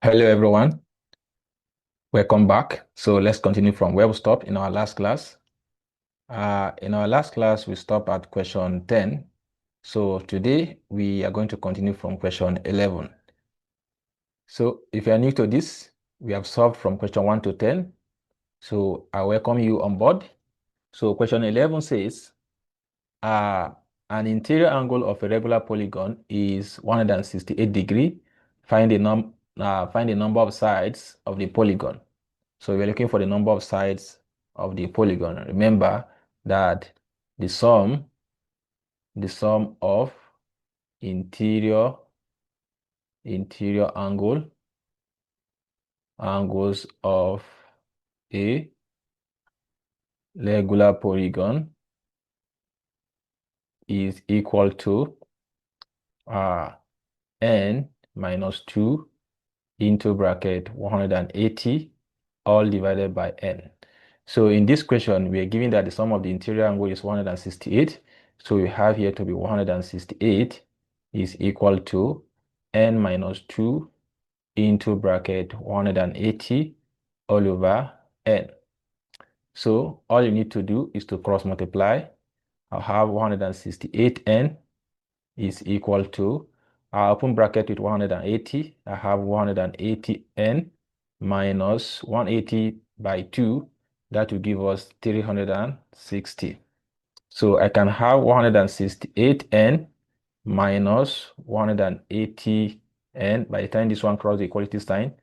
Hello everyone, welcome back. So let's continue from where we stopped in our last class. In our last class, we stopped at question 10. So today we are going to continue from question 11. So if you are new to this, we have solved from question 1 to 10. So I welcome you on board. So question 11 says, an interior angle of a regular polygon is 168 degrees. Find the number of sides of the polygon. So we're looking for the number of sides of the polygon. Remember that the sum of interior angles of a regular polygon is equal to n minus 2 into bracket 180 all divided by n. So in this question, we are given that the sum of the interior angle is 168. So we have here to be 168 is equal to n minus 2 into bracket 180 all over n. So all you need to do is to cross multiply. I'll have 168n is equal to, I'll open bracket with 180. I have 180n minus 180 by 2. That will give us 360. So I can have 168n minus 180n. By the time this one crosses the equality sign,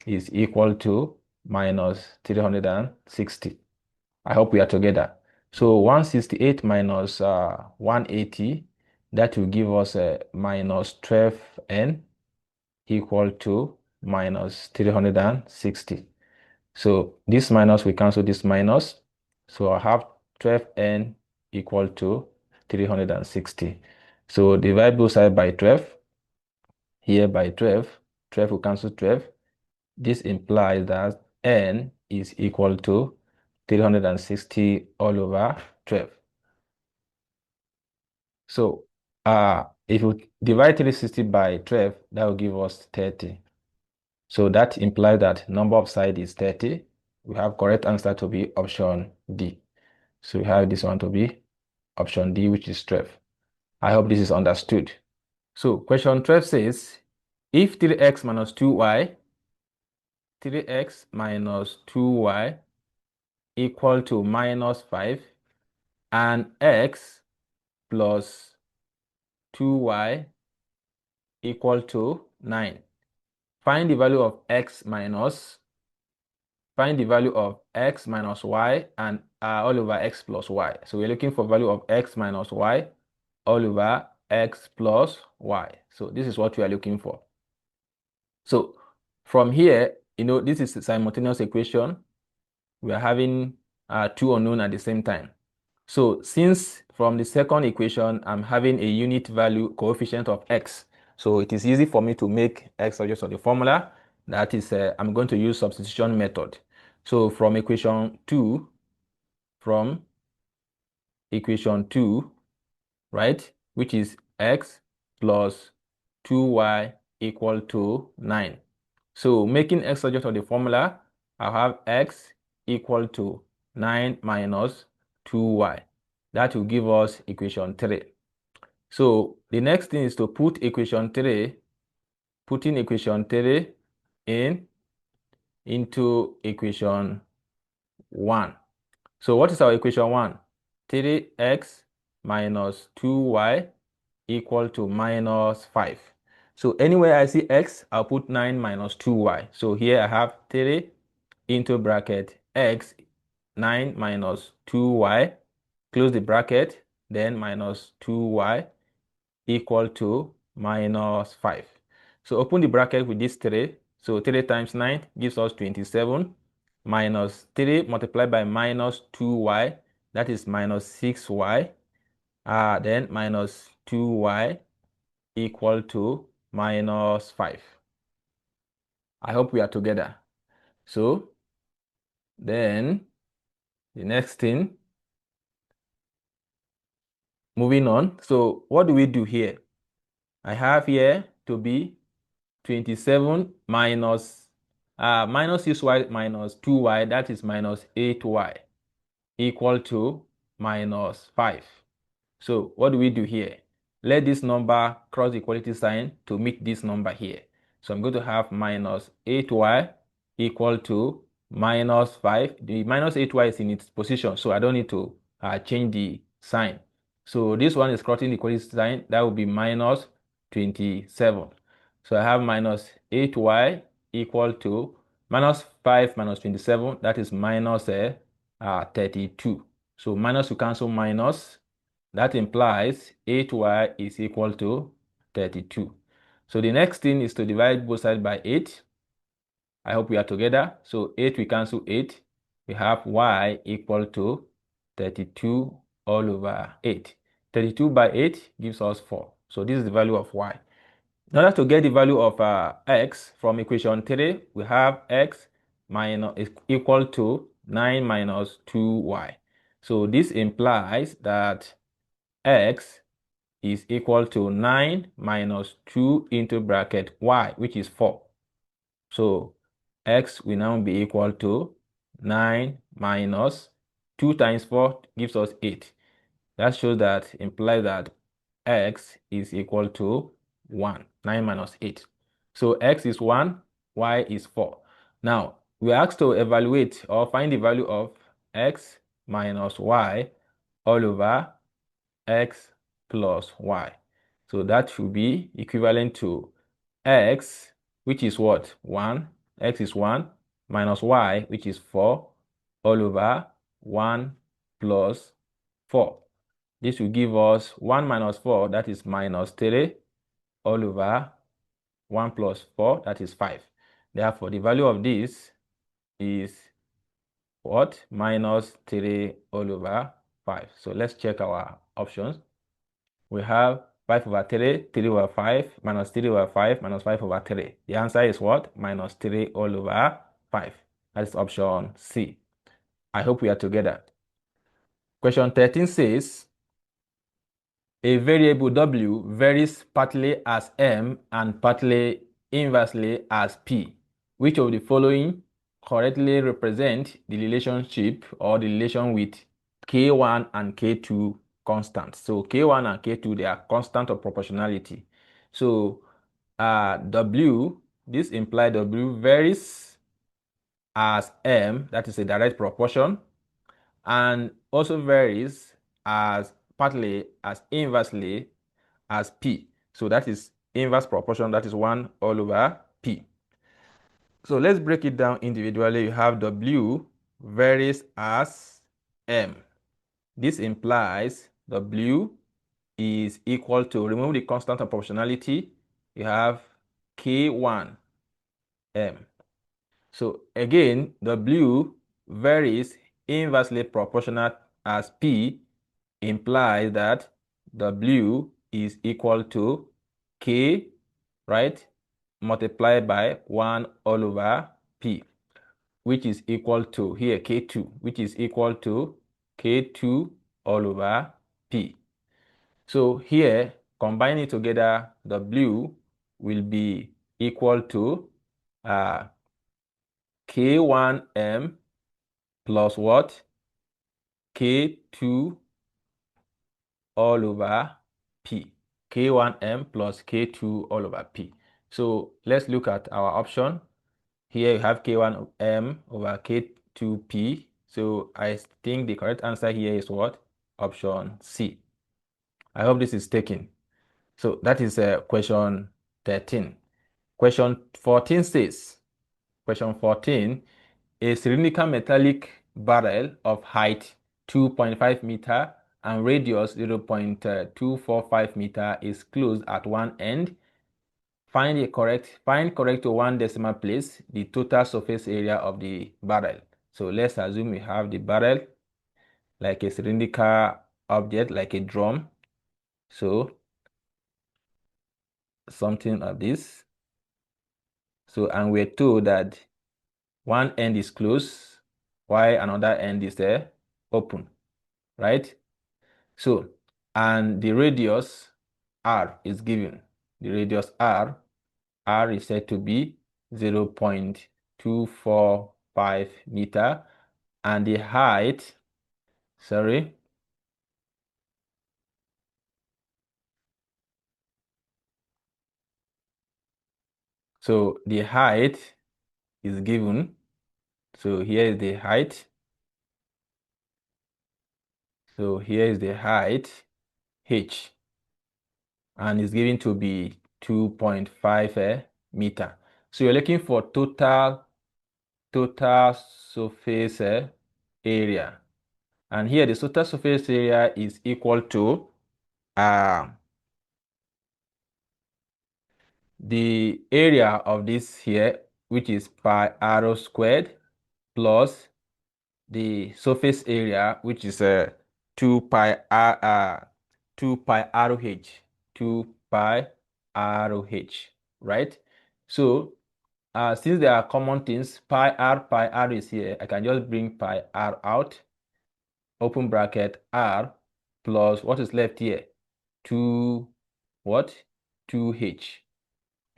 is equal to minus 360. I hope we are together. So 168 minus 180, that will give us minus 12n equal to minus 360. So this minus, we cancel this minus. So I have 12n equal to 360. So divide both sides by 12. Here by 12, 12 will cancel 12. This implies that n is equal to 360 all over 12. So if you divide 360 by 12, that will give us 30. So that implies that number of sides is 30. We have correct answer to be option D. So we have this one to be option D, which is 12. I hope this is understood. So question 12 says, if 3x minus 2y, 3x minus 2y equal to minus 5, and x plus 2y equal to 9. Find the value of x minus y and all over x plus y. So we're looking for value of x minus y all over x plus y. So this is what we are looking for. So from here, this is a simultaneous equation. We are having two unknown at the same time. So since from the second equation, I'm having a unit value coefficient of x, so it is easy for me to make x just on the formula. That is, I'm going to use substitution method. So from equation 2, right, which is x plus 2y equal to 9. So making x just on the formula, I have x equal to 9 minus 2y. That will give us equation 3. So the next thing is to put equation 3, putting equation 3 into equation 1. So what is our equation 1? 3x minus 2y equal to minus 5. So anywhere I see x, I'll put 9 minus 2y. So here I have 3 into bracket x, 9 minus 2y, close the bracket, then minus 2y equal to minus 5. So open the bracket with this 3. So 3 times 9 gives us 27 minus 3 multiplied by minus 2y, that is minus 6y, then minus 2y equal to minus 5. I hope we are together. So then the next thing, moving on. So what do we do here? I have here to be 27 minus 6y minus 2y, that is minus 8y, equal to minus 5. So what do we do here? Let this number cross the equality sign to meet this number here. So I'm going to have minus 8y equal to minus 5. The minus 8y is in its position, so I don't need to change the sign. So this one is crossing the equality sign. That will be minus 27. So I have minus 8y equal to minus 5 minus 27. That is minus 32. So minus to cancel minus. That implies 8y is equal to 32. So the next thing is to divide both sides by 8. I hope we are together. So 8 we cancel 8. We have y equal to 32 all over 8. 32 by 8 gives us 4. So this is the value of y. In order to get the value of x from equation 3, we have x minus is equal to 9 minus 2y. So this implies that x is equal to 9 minus 2 into bracket y, which is 4. So x will now be equal to 9 minus 2 times 4 gives us 8. That shows that implies that x is equal to 1. 9 minus 8. So x is 1, y is 4. Now, we are asked to evaluate or find the value of x minus y all over x plus y. So that should be equivalent to x, which is what? 1. X is 1 minus y, which is 4, all over 1 plus 4. This will give us 1 minus 4, that is minus 3, all over 1 plus 4, that is 5. Therefore, the value of this is what? Minus 3 all over 5. So let's check our options. We have 5 over 3, 3 over 5, minus 3 over 5, minus 5 over 3. The answer is what? Minus 3 all over 5. That is option C. I hope we are together. Question 13 says, a variable w varies partly as m and partly inversely as p. Which of the following correctly represent the relationship or the relation with k1 and k2 constants? So k1 and k2, they are constant of proportionality. So w, this implies w varies as m, that is a direct proportion, and also varies as partly as inversely as p. So that is inverse proportion, that is 1 all over p. So let's break it down individually. You have w varies as m. This implies w is equal to, remove the constant of proportionality, you have k1 m. So again, w varies inversely proportional as p implies that w is equal to k, right, multiplied by 1 all over p, which is equal to, here, k2, which is equal to k2 all over p. So here, combining together, w will be equal to k1m plus what? k2 all over p. k1m plus k2 all over p. So let's look at our option. Here you have k1m over k2p. So I think the correct answer here is what? Option C. I hope this is taken. So that is question 13. Question 14 says, question 14, a cylindrical metallic barrel of height 2.5 meter and radius 0.245 meter is closed at one end. Find correct to one decimal place the total surface area of the barrel. So let's assume we have the barrel like a cylindrical object, like a drum. So something like this. So, and we're told that one end is closed while another end is open, right? So, and the radius r is given. The radius r r is said to be 0.245 meter, and the height, sorry, so the height is given. So here is the height. So here is the height, h, and it's given to be 2.5 meter. So you're looking for total surface area. And here the total surface area is equal to the area of this here, which is pi r squared, plus the surface area, which is 2 pi r 2 pi ROH, 2 pi ROH, right? So since there are common things, pi r is here, I can just bring pi r out, open bracket r, plus what is left here? 2 what? 2h,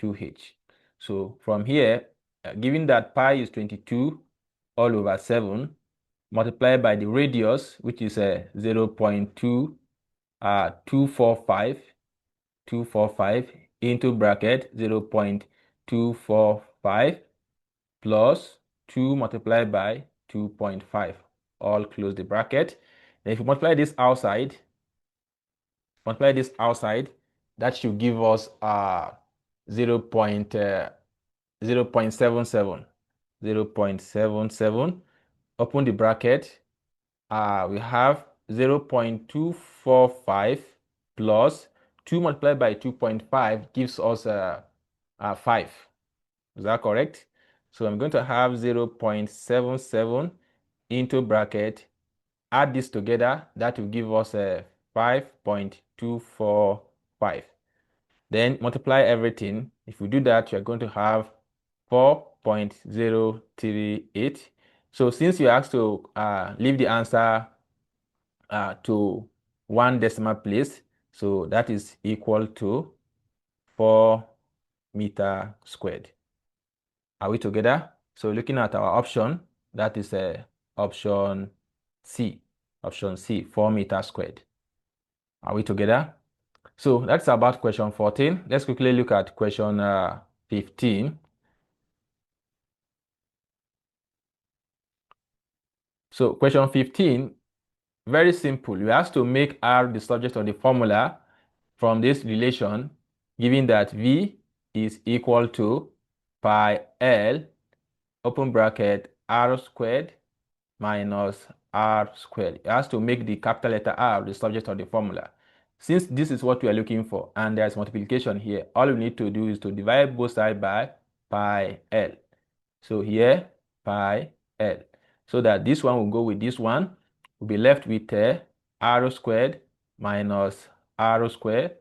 2h. So from here, given that pi is 22 all over 7, multiplied by the radius, which is 0.245 into bracket 0.245 plus 2 multiplied by 2.5, all close the bracket. Then if you multiply this outside, that should give us 0.77. Open the bracket. We have 0.245 plus 2 multiplied by 2.5 gives us 5. Is that correct? So I'm going to have 0.77 into bracket. Add this together. That will give us 5.245. Then multiply everything. If we do that, you're going to have 4.038. So since you're asked to leave the answer to one decimal place, so that is equal to 4 meter squared. Are we together? So looking at our option, that is option C. Option C, 4 meter squared. Are we together? So that's about question 14. Let's quickly look at question 15. So question 15, very simple. You have to make R the subject of the formula from this relation, given that V is equal to pi L, open bracket, R squared minus R squared. It has to make the capital letter R the subject of the formula. Since this is what we are looking for, and there's multiplication here, all we need to do is to divide both sides by pi L. So here, pi L. So that this one will go with this one. We'll be left with R squared minus R squared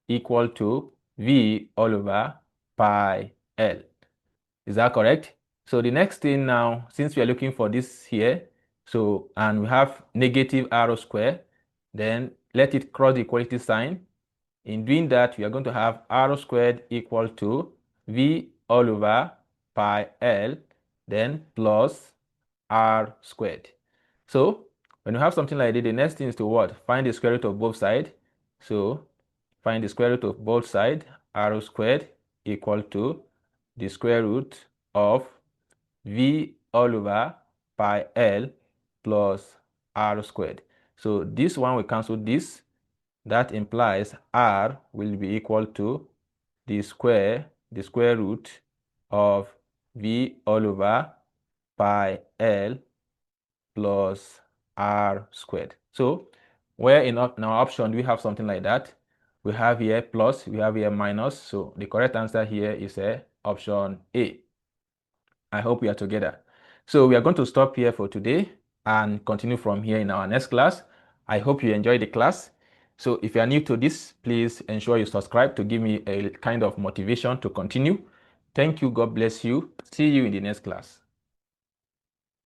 equal to V all over pi L. Is that correct? So the next thing now, since we are looking for this here, so, and we have negative R squared, then let it cross the equality sign. In doing that, we are going to have R squared equal to V all over pi L, then plus R squared. So when you have something like this, the next thing is to what? Find the square root of both sides. So find the square root of both sides. R squared equal to the square root of V all over pi L plus R squared. So this one will cancel this. That implies R will be equal to the square root of V all over pi L plus R squared. So where in our option do we have something like that? We have here plus, we have here minus. So the correct answer here is option A. I hope we are together. So we are going to stop here for today and continue from here in our next class. I hope you enjoyed the class. So if you are new to this, please ensure you subscribe to give me a kind of motivation to continue. Thank you. God bless you. See you in the next class.